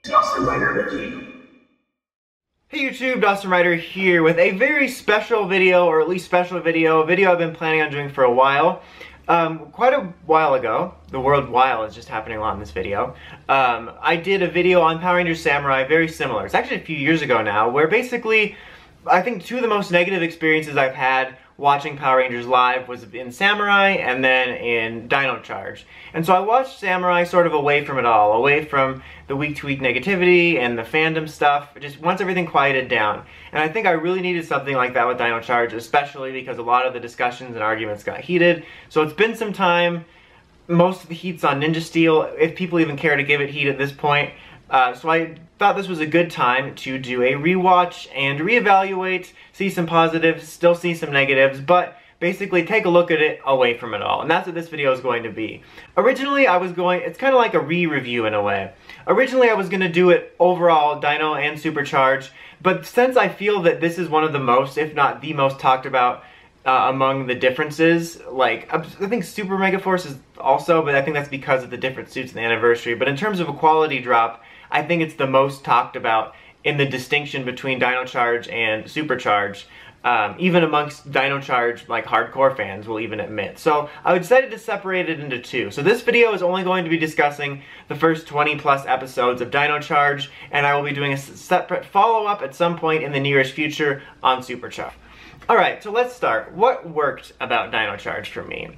Dawson Rider Wiki. Hey YouTube, Dawson Rider here with a very special video, or at least special video, a video I've been planning on doing for a while. Quite a while ago, the word while is just happening a lot in this video, I did a video on Power Rangers Samurai very similar. It's actually a few years ago now, where basically, I think two of the most negative experiences I've had watching Power Rangers live was in Samurai and then in Dino Charge. And so I watched Samurai sort of away from it all, away from the week-to-week negativity and the fandom stuff, just once everything quieted down. And I think I really needed something like that with Dino Charge, especially because a lot of the discussions and arguments got heated. So it's been some time. Most of the heat's on Ninja Steel, if people even care to give it heat at this point. So I thought this was a good time to do a rewatch and reevaluate, see some positives, still see some negatives, but basically take a look at it away from it all. And that's what this video is going to be. Originally I was going, it's kind of like a re-review in a way. Originally I was going to do it overall, Dino and Supercharge, but since I feel that this is one of the most, if not the most talked about among the differences, like, I think Super Mega Force is also, but I think that's because of the different suits and the anniversary. But in terms of a quality drop, I think it's the most talked about in the distinction between Dino Charge and Supercharge. Even amongst Dino Charge, like, hardcore fans will even admit. So I decided to separate it into two. So this video is only going to be discussing the first 20 plus episodes of Dino Charge, and I will be doing a separate follow-up at some point in the nearest future on Supercharge. Alright, so let's start. What worked about Dino Charge for me?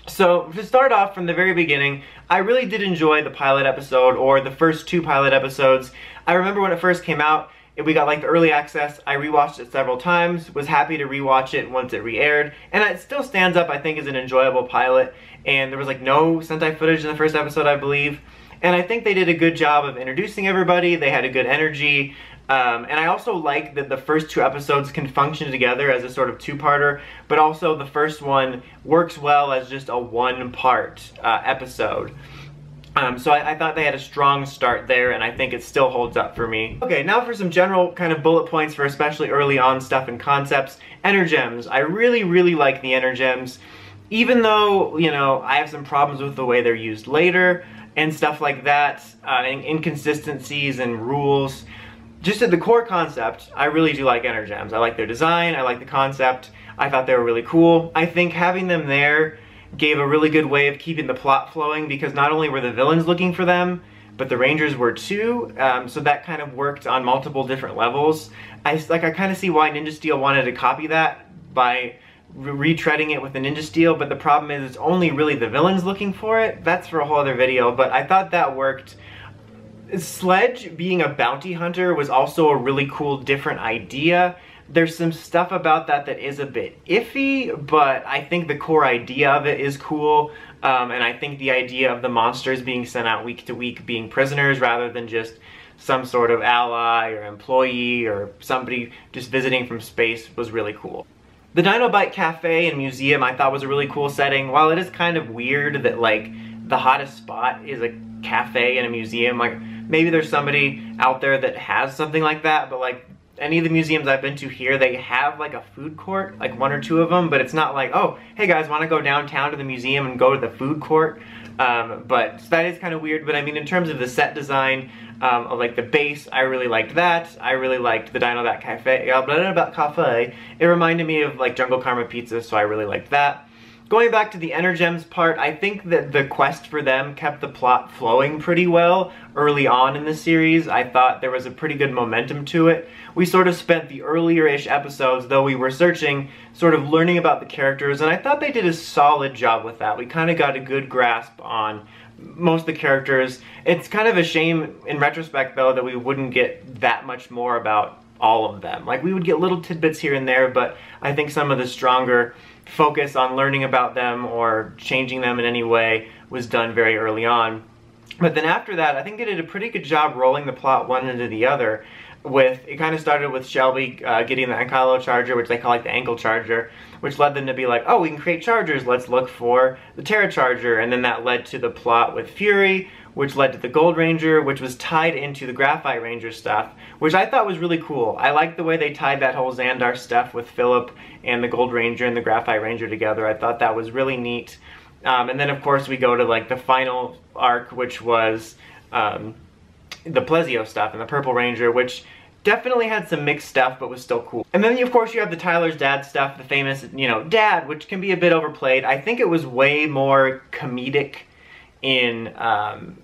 So, to start off from the very beginning, I really did enjoy the pilot episode, or the first two pilot episodes. I remember when it first came out, we got like the early access, I rewatched it several times, was happy to rewatch it once it re-aired, and it still stands up, I think, as an enjoyable pilot, and there was like no Sentai footage in the first episode, I believe, and I think they did a good job of introducing everybody, they had a good energy, and I also like that the first two episodes can function together as a sort of two-parter, but also the first one works well as just a one-part episode. So I thought they had a strong start there, and I think it still holds up for me. Okay, now for some general kind of bullet points for especially early on stuff and concepts. Energems. I really like the Energems, even though, you know, I have some problems with the way they're used later and stuff like that, and inconsistencies and rules. Just at the core concept, I really do like Energems. I like their design, I like the concept, I thought they were really cool. I think having them there gave a really good way of keeping the plot flowing, because not only were the villains looking for them, but the Rangers were too, so that kind of worked on multiple different levels. I kind of see why Ninja Steel wanted to copy that by retreading it with the Ninja Steel, but the problem is it's only really the villains looking for it. That's for a whole other video, but I thought that worked. Sledge being a bounty hunter was also a really cool, different idea. There's some stuff about that that is a bit iffy, but I think the core idea of it is cool, and I think the idea of the monsters being sent out week to week being prisoners rather than just some sort of ally or employee or somebody just visiting from space was really cool. The Dinobot Cafe and Museum I thought was a really cool setting. While it is kind of weird that, like, the hottest spot is a cafe and a museum, like, maybe there's somebody out there that has something like that, but like any of the museums I've been to here, they have like a food court, like one or two of them, but it's not like, oh, hey guys, want to go downtown to the museum and go to the food court? But that is kind of weird, but I mean, in terms of the set design, of like the base, I really liked that. I really liked the Dinobot Cafe. It reminded me of like Jungle Karma Pizza, so I really liked that. Going back to the Energems part, I think that the quest for them kept the plot flowing pretty well early on in the series. I thought there was a pretty good momentum to it. We sort of spent the earlier-ish episodes, though we were searching, sort of learning about the characters, and I thought they did a solid job with that. We kind of got a good grasp on most of the characters. It's kind of a shame, in retrospect, though, that we wouldn't get that much more about all of them. Like, we would get little tidbits here and there, but I think some of the stronger focus on learning about them or changing them in any way was done very early on. But then after that, I think they did a pretty good job rolling the plot one into the other. It kind of started with Shelby getting the Untitled Charger, which they call like the ankle charger, which led them to be like, oh, we can create chargers, let's look for the Terra Charger, and then that led to the plot with Fury, which led to the Gold Ranger, which was tied into the Graphite Ranger stuff, which I thought was really cool. I liked the way they tied that whole Xandar stuff with Philip and the Gold Ranger and the Graphite Ranger together. I thought that was really neat. And then of course we go to like the final arc, which was the Plesio stuff and the Purple Ranger, which definitely had some mixed stuff, but was still cool. And then, of course, you have the Tyler's dad stuff, the famous, you know, dad, which can be a bit overplayed. I think it was way more comedic in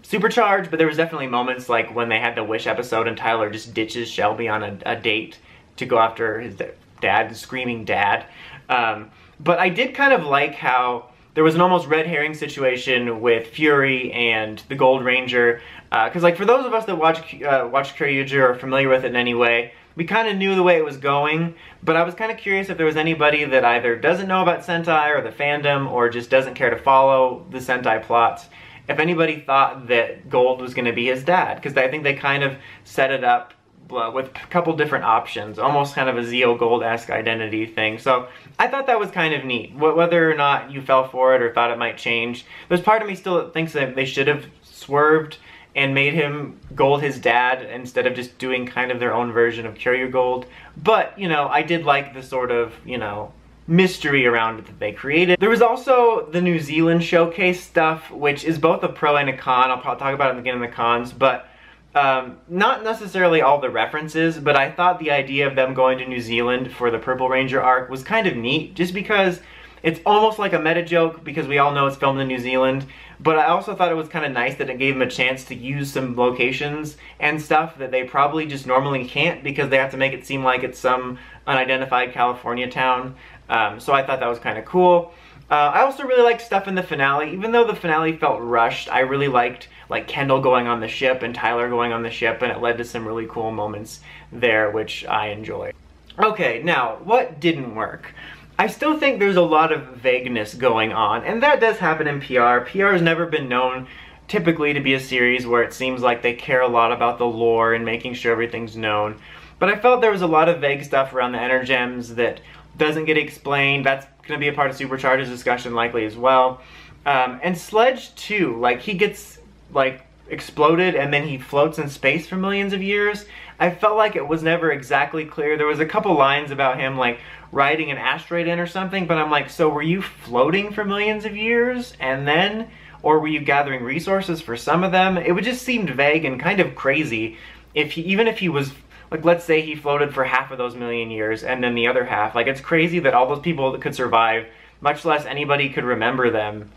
Supercharge, but there was definitely moments like when they had the Wish episode and Tyler just ditches Shelby on a date to go after his dad, screaming dad. But I did kind of like how there was an almost red herring situation with Fury and the Gold Ranger. Because like for those of us that watch Kyoryuger or are familiar with it in any way, we kind of knew the way it was going, but I was kind of curious if there was anybody that either doesn't know about Sentai or the fandom or just doesn't care to follow the Sentai plots, if anybody thought that Gold was going to be his dad, because I think they kind of set it up with a couple different options, almost kind of a Zeo Gold-esque identity thing. So I thought that was kind of neat. Whether or not you fell for it or thought it might change, there's part of me still that thinks that they should have swerved and made him Gold his dad instead of just doing kind of their own version of Courier Gold. But, you know, I did like the sort of, you know, mystery around it that they created. There was also the New Zealand showcase stuff, which is both a pro and a con. I'll probably talk about it in the beginning of the cons, but not necessarily all the references, but I thought the idea of them going to New Zealand for the Purple Ranger arc was kind of neat, just because it's almost like a meta joke, because we all know it's filmed in New Zealand, but I also thought it was kind of nice that it gave them a chance to use some locations and stuff that they probably just normally can't, because they have to make it seem like it's some unidentified California town. So I thought that was kind of cool. I also really liked stuff in the finale. Even though the finale felt rushed, I really liked like Kendall going on the ship and Tyler going on the ship, and it led to some really cool moments there, which I enjoyed. Okay, now, what didn't work? I still think there's a lot of vagueness going on, and that does happen in PR. PR has never been known typically to be a series where it seems like they care a lot about the lore and making sure everything's known. But I felt there was a lot of vague stuff around the Energems that doesn't get explained. That's going to be a part of Supercharge's discussion likely as well. And Sledge too, like he gets like exploded and then he floats in space for millions of years. I felt like it was never exactly clear. There was a couple lines about him like riding an asteroid in or something, but I'm like, so were you floating for millions of years and then, or were you gathering resources for some of them? It would just seemed vague and kind of crazy if he, even if he was, like, let's say he floated for half of those million years and then the other half. Like, it's crazy that all those people that could survive, much less anybody could remember them.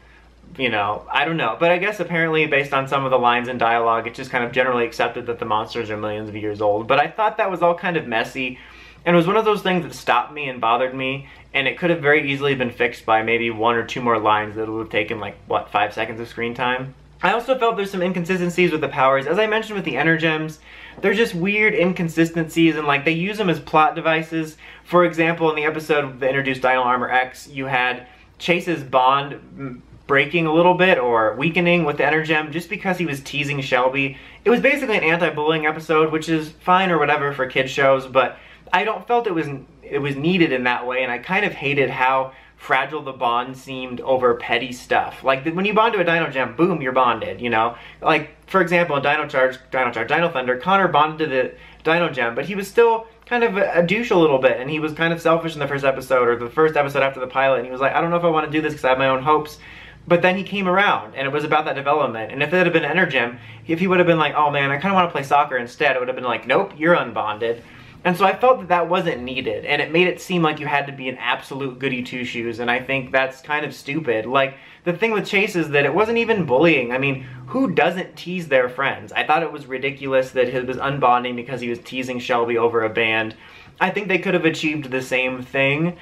You know, I don't know. But I guess apparently based on some of the lines in dialogue, it's just kind of generally accepted that the monsters are millions of years old. But I thought that was all kind of messy. And it was one of those things that stopped me and bothered me. And it could have very easily been fixed by maybe one or two more lines that would have taken, like, what, 5 seconds of screen time? I also felt there's some inconsistencies with the powers. As I mentioned with the Energems, they're just weird inconsistencies, and like they use them as plot devices. For example, in the episode that introduced Dino Armor X, you had Chase's bond breaking a little bit or weakening with the Energem just because he was teasing Shelby. It was basically an anti-bullying episode, which is fine or whatever for kids shows, but I don't felt it was needed in that way, and I kind of hated how fragile the bond seemed over petty stuff. Like, when you bond to a Dino Gem, boom, you're bonded, you know? Like, for example, in Dino Thunder, Connor bonded to the Dino Gem, but he was still kind of a douche a little bit, and he was kind of selfish in the first episode, or the first episode after the pilot, and he was like, I don't know if I want to do this because I have my own hopes. But then he came around, and it was about that development. And if it had been Energem, if he would have been like, oh man, I kind of want to play soccer instead, it would have been like, nope, you're unbonded. And so I felt that that wasn't needed, and it made it seem like you had to be an absolute goody two-shoes, and I think that's kind of stupid. Like, the thing with Chase is that it wasn't even bullying. I mean, who doesn't tease their friends? I thought it was ridiculous that he was unbonding because he was teasing Shelby over a band. I think they could have achieved the same thing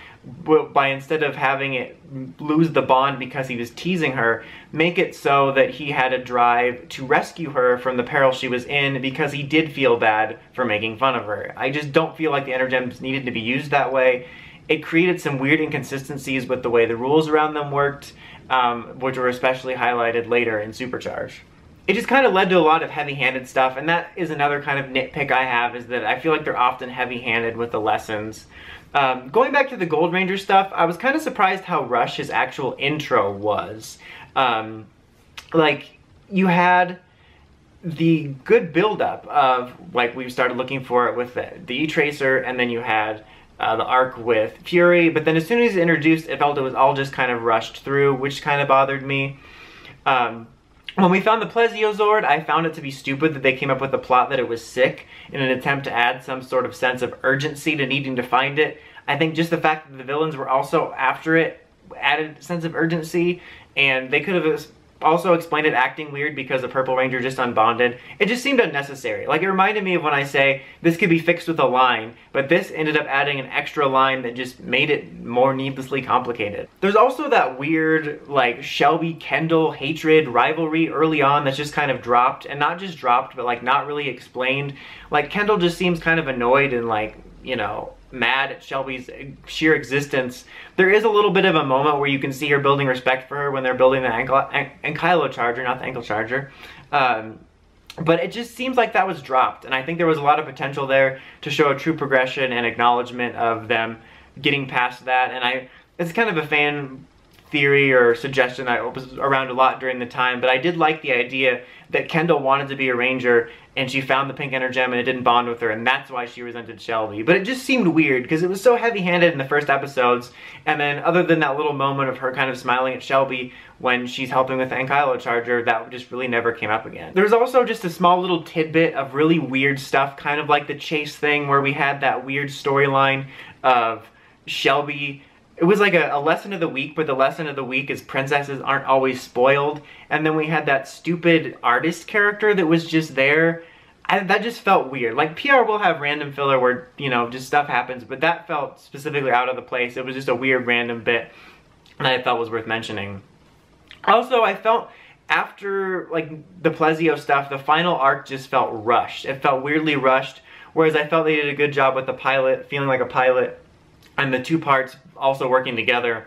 by, instead of having it lose the bond because he was teasing her, make it so that he had a drive to rescue her from the peril she was in because he did feel bad for making fun of her. I just don't feel like the Energems needed to be used that way. It created some weird inconsistencies with the way the rules around them worked, which were especially highlighted later in Supercharge. It just kind of led to a lot of heavy-handed stuff, and that is another kind of nitpick I have, is that I feel like they're often heavy-handed with the lessons. Going back to the Gold Ranger stuff, I was kind of surprised how rushed his actual intro was. Like, you had the good build-up of, like, we started looking for it with the E-Tracer, and then you had the arc with Fury, but then as soon as it introduced, it felt it was all just kind of rushed through, which kind of bothered me. When we found the Plesiozord, I found it to be stupid that they came up with the plot that it was sick in an attempt to add some sort of sense of urgency to needing to find it. I think just the fact that the villains were also after it added a sense of urgency, and they could have also explained it acting weird because the Purple Ranger just unbonded. It just seemed unnecessary. Like, it reminded me of when I say this could be fixed with a line, but this ended up adding an extra line that just made it more needlessly complicated. There's also that weird, like, Shelby-Kendall hatred rivalry early on that's just kind of dropped, and not just dropped, but like not really explained. Like, Kendall just seems kind of annoyed and like, you know, mad at Shelby's sheer existence. There is a little bit of a moment where you can see her building respect for her when they're building the Untitled Charger, not the Ankle Charger. But it just seems like that was dropped, and I think there was a lot of potential there to show a true progression and acknowledgement of them getting past that. And it's kind of a fan theory or suggestion that was around a lot during the time, but I did like the idea that Kendall wanted to be a ranger and she found the pink energem and it didn't bond with her, and that's why she resented Shelby. But it just seemed weird because it was so heavy-handed in the first episodes, and then other than that little moment of her kind of smiling at Shelby when she's helping with the Untitled Charger, that just really never came up again. There's also just a small little tidbit of really weird stuff, kind of like the chase thing where we had that weird storyline of Shelby. It was like a lesson of the week, but the lesson of the week is princesses aren't always spoiled. And then we had that stupid artist character that was just there. That just felt weird. Like, PR will have random filler where, you know, just stuff happens, but that felt specifically out of the place. It was just a weird random bit that I felt was worth mentioning. Also, I felt after, like, the Plesio stuff, the final arc just felt rushed. It felt weirdly rushed, whereas I felt they did a good job with the pilot, feeling like a pilot, and the two parts also working together.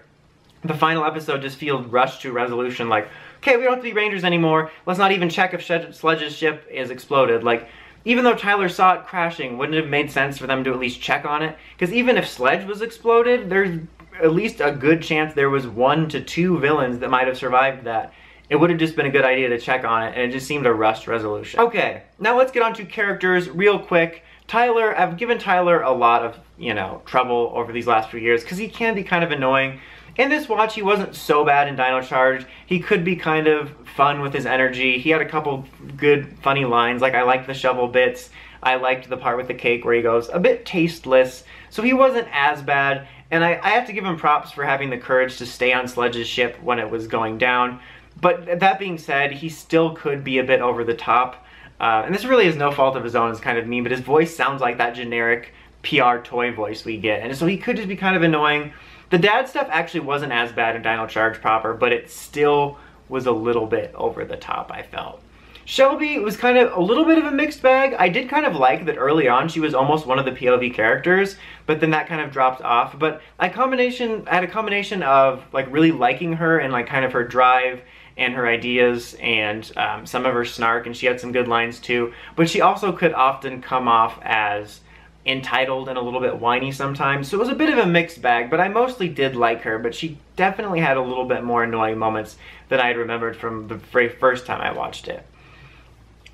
The final episode just feels rushed to resolution, like, okay, we don't have to be Rangers anymore, let's not even check if Sledge's ship is exploded. Like, even though Tyler saw it crashing, wouldn't it have made sense for them to at least check on it? Because even if Sledge was exploded, there's at least a good chance there was 1 to 2 villains that might have survived that. It would have just been a good idea to check on it, and it just seemed a rushed resolution. Okay, now let's get on to characters real quick. Tyler, I've given Tyler a lot of, you know, trouble over these last few years because he can be kind of annoying. In this watch, he wasn't so bad in Dino Charge. He could be kind of fun with his energy. He had a couple good, funny lines, like I liked the shovel bits. I liked the part with the cake where he goes a bit tasteless. So he wasn't as bad, and I have to give him props for having the courage to stay on Sledge's ship when it was going down. But that being said, he still could be a bit over the top. And this really is no fault of his own, it's kind of mean, but his voice sounds like that generic PR toy voice we get, and so he could just be kind of annoying. The dad stuff actually wasn't as bad in Dino Charge proper, but it still was a little bit over the top, I felt. Shelby was kind of a little bit of a mixed bag. I did kind of like that early on she was almost one of the POV characters, but then that kind of dropped off. But I had a combination of like really liking her and like kind of her drive and her ideas and some of her snark, and she had some good lines too, but she also could often come off as entitled and a little bit whiny sometimes, so it was a bit of a mixed bag, but I mostly did like her, but she definitely had a little bit more annoying moments than I had remembered from the very first time I watched it.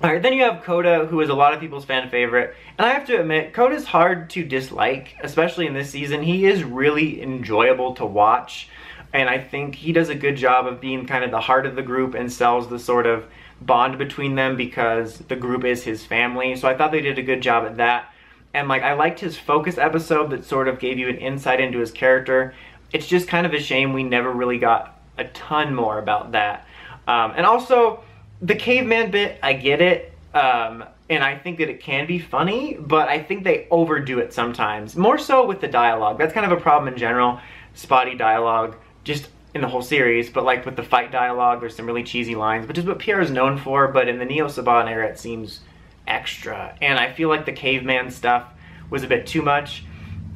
Alright, then you have Kota, who is a lot of people's fan favorite, and I have to admit, Kota's hard to dislike, especially in this season. He is really enjoyable to watch, and I think he does a good job of being kind of the heart of the group and sells the sort of bond between them because the group is his family. So I thought they did a good job at that. And like, I liked his focus episode that sort of gave you an insight into his character. It's just kind of a shame we never really got a ton more about that. And also, the caveman bit, I get it. And I think that it can be funny, but I think they overdo it sometimes. More so with the dialogue. That's kind of a problem in general. Spotty dialogue. Just in the whole series, but like with the fight dialogue, there's some really cheesy lines, which is what PR is known for, but in the Neo-Saban era, it seems extra. And I feel like the caveman stuff was a bit too much.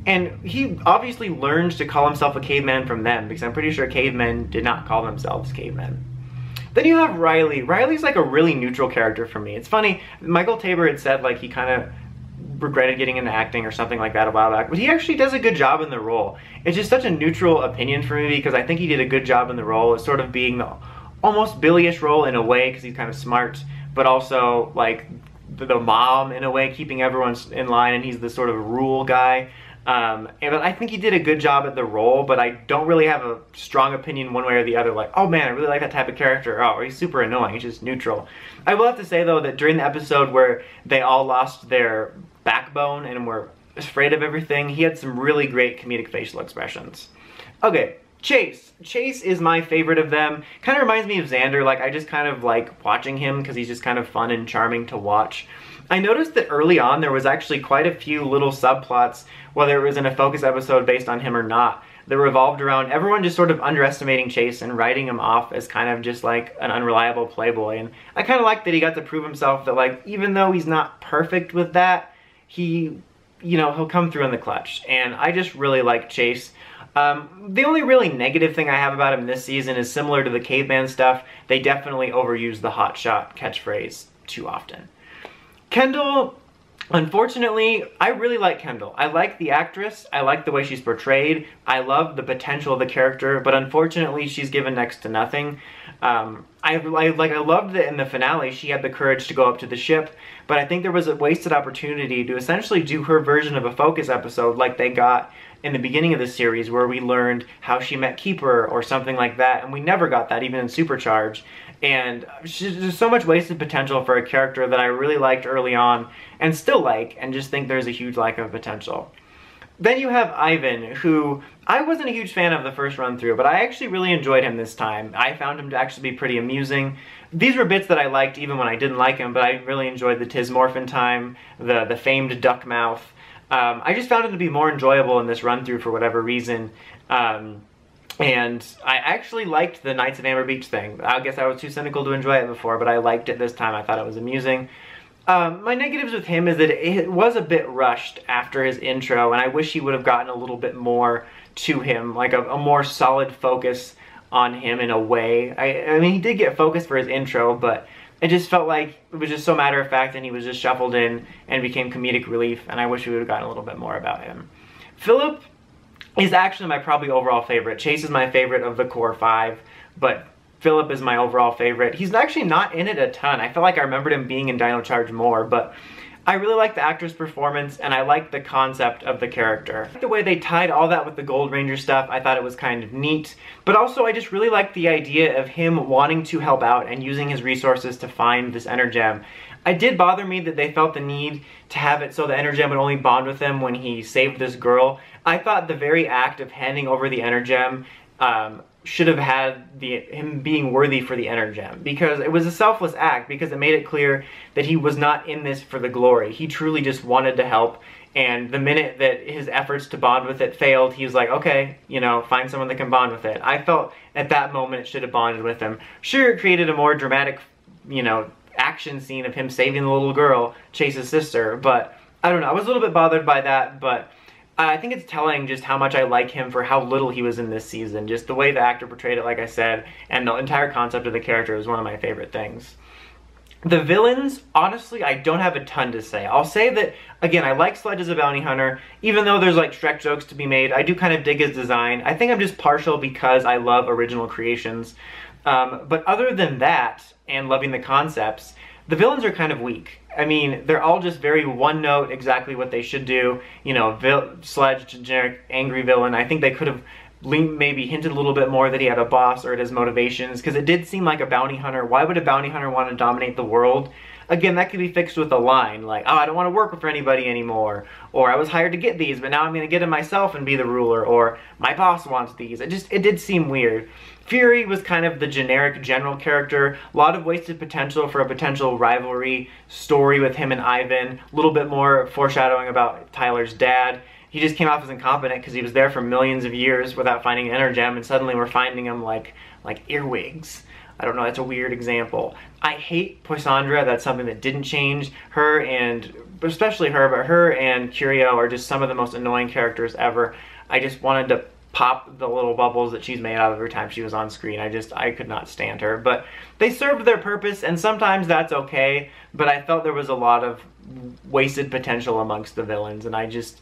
And he obviously learned to call himself a caveman from them, because I'm pretty sure cavemen did not call themselves cavemen. Then you have Riley. Riley's like a really neutral character for me. It's funny, Michael Tabor had said like he kind of regretted getting into acting or something like that a while back, but he actually does a good job in the role. It's just such a neutral opinion for me because I think he did a good job in the role. It's sort of being the almost Billy-ish role in a way because he's kind of smart, but also like the mom in a way, keeping everyone in line, and he's the sort of rule guy. But I think he did a good job at the role, but I don't really have a strong opinion one way or the other, like, oh man, I really like that type of character, oh, or he's super annoying, he's just neutral. I will have to say, though, that during the episode where they all lost their backbone and were afraid of everything, he had some really great comedic facial expressions. Okay, Chase. Chase is my favorite of them. Kind of reminds me of Xander, like, I just kind of like watching him because he's just kind of fun and charming to watch. I noticed that early on there was actually quite a few little subplots, whether it was in a focus episode based on him or not, that revolved around everyone just sort of underestimating Chase and writing him off as kind of just like an unreliable playboy. And I kind of like that he got to prove himself that, like, even though he's not perfect with that, he, you know, he'll come through in the clutch. And I just really like Chase. The only really negative thing I have about him this season is similar to the caveman stuff. They definitely overuse the hotshot catchphrase too often. Kendall, unfortunately, I really like Kendall. I like the actress, I like the way she's portrayed, I love the potential of the character, but unfortunately she's given next to nothing. I loved that in the finale she had the courage to go up to the ship, but I think there was a wasted opportunity to essentially do her version of a focus episode like they got in the beginning of the series, where we learned how she met Keeper or something like that, and we never got that even in Supercharge. And there's so much wasted potential for a character that I really liked early on and still like, and just think there's a huge lack of potential. Then you have Ivan, who I wasn't a huge fan of the first run through, but I actually really enjoyed him this time. I found him to actually be pretty amusing. These were bits that I liked even when I didn't like him, but I really enjoyed the Tismorphin time, the famed duck mouth. I just found it to be more enjoyable in this run through for whatever reason. And I actually liked the Knights of Amber Beach thing. I guess I was too cynical to enjoy it before, but I liked it this time. I thought it was amusing. My negatives with him is that it was a bit rushed after his intro, and I wish he would have gotten a little bit more to him, like a more solid focus on him in a way. I mean, he did get focused for his intro, but it just felt like it was just so matter of fact, and he was just shuffled in and became comedic relief, and I wish we would have gotten a little bit more about him. Philip is actually my probably overall favorite. Chase is my favorite of the core 5, but Philip is my overall favorite. He's actually not in it a ton. I feel like I remembered him being in Dino Charge more, but I really like the actor's performance, and I like the concept of the character. The way they tied all that with the Gold Ranger stuff, I thought it was kind of neat, but also I just really liked the idea of him wanting to help out and using his resources to find this Energem. It did bother me that they felt the need to have it so the Energem would only bond with him when he saved this girl. I thought the very act of handing over the Energem should have had him being worthy for the Energem, because it was a selfless act, because it made it clear that he was not in this for the glory. He truly just wanted to help, and the minute that his efforts to bond with it failed, he was like, okay, you know, find someone that can bond with it. I felt at that moment it should have bonded with him. Sure, it created a more dramatic, you know, action scene of him saving the little girl, Chase's sister, but I don't know, I was a little bit bothered by that, but I think it's telling just how much I like him for how little he was in this season. Just the way the actor portrayed it, like I said, and the entire concept of the character is one of my favorite things. The villains, honestly, I don't have a ton to say. I'll say that, again, I like Sledge as a bounty hunter. Even though there's like Shrek jokes to be made, I do kind of dig his design. I think I'm just partial because I love original creations. But other than that, and loving the concepts, the villains are kind of weak. I mean, they're all just very one-note, exactly what they should do. You know, Sledge, generic angry villain. I think they could have maybe hinted a little bit more that he had a boss or at his motivations, because it did seem like a bounty hunter. Why would a bounty hunter want to dominate the world? Again, that could be fixed with a line, like, oh, I don't want to work for anybody anymore, or I was hired to get these, but now I'm going to get them myself and be the ruler, or my boss wants these. It did seem weird. Fury was kind of the generic general character, a lot of wasted potential for a potential rivalry story with him and Ivan, a little bit more foreshadowing about Tyler's dad. He just came off as incompetent because he was there for millions of years without finding an Energem, and suddenly we're finding him like earwigs. I don't know, that's a weird example. I hate Poisandra, that's something that didn't change. Her and, especially her, but her and Curio are just some of the most annoying characters ever. I just wanted to pop the little bubbles that she's made out of every time she was on screen. I could not stand her. But they served their purpose, and sometimes that's okay, but I felt there was a lot of wasted potential amongst the villains, and I just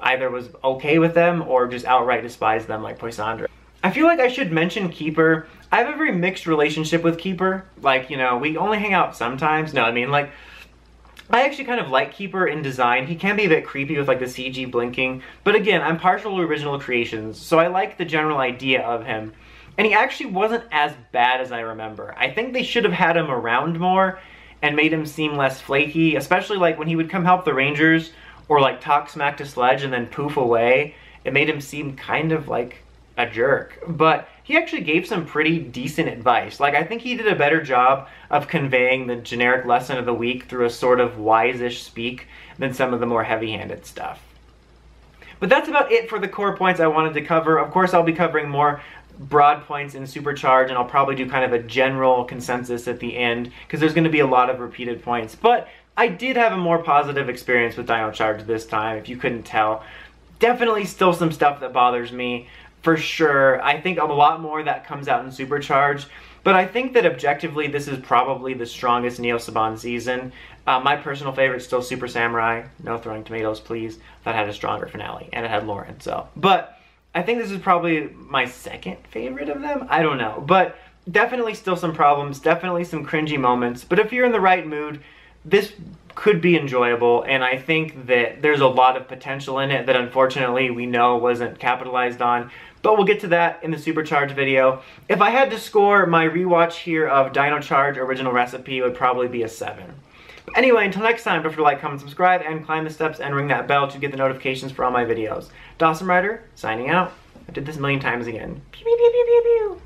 either was okay with them or just outright despised them like Poisandra. I feel like I should mention Keeper. I have a very mixed relationship with Keeper. Like, you know, we only hang out sometimes. No, I mean, like, I actually kind of like Keeper in design. He can be a bit creepy with like the CG blinking, but again, I'm partial to original creations, so I like the general idea of him. And he actually wasn't as bad as I remember. I think they should have had him around more and made him seem less flaky, especially like when he would come help the Rangers or like talk smack to Sledge and then poof away. It made him seem kind of like a jerk, but he actually gave some pretty decent advice. Like, I think he did a better job of conveying the generic lesson of the week through a sort of wise-ish speak than some of the more heavy-handed stuff. But that's about it for the core points I wanted to cover. Of course, I'll be covering more broad points in Supercharge, and I'll probably do kind of a general consensus at the end, because there's going to be a lot of repeated points. But I did have a more positive experience with Dino Charge this time, if you couldn't tell. Definitely still some stuff that bothers me, for sure. I think a lot more that comes out in Supercharge, but I think that objectively this is probably the strongest Neo Saban season. My personal favorite is still Super Samurai. No throwing tomatoes, please. That had a stronger finale, and it had Lauren, so. But I think this is probably my second favorite of them. I don't know, but definitely still some problems, definitely some cringy moments, but if you're in the right mood, this could be enjoyable, and I think that there's a lot of potential in it that unfortunately we know wasn't capitalized on, but we'll get to that in the Supercharge video. If I had to score my rewatch here of Dino Charge Original Recipe, it would probably be a 7. But anyway, until next time, don't forget to like, comment, subscribe, and climb the steps and ring that bell to get the notifications for all my videos. Dawson Rider, signing out. I did this a million times again. Pew, pew, pew, pew, pew, pew.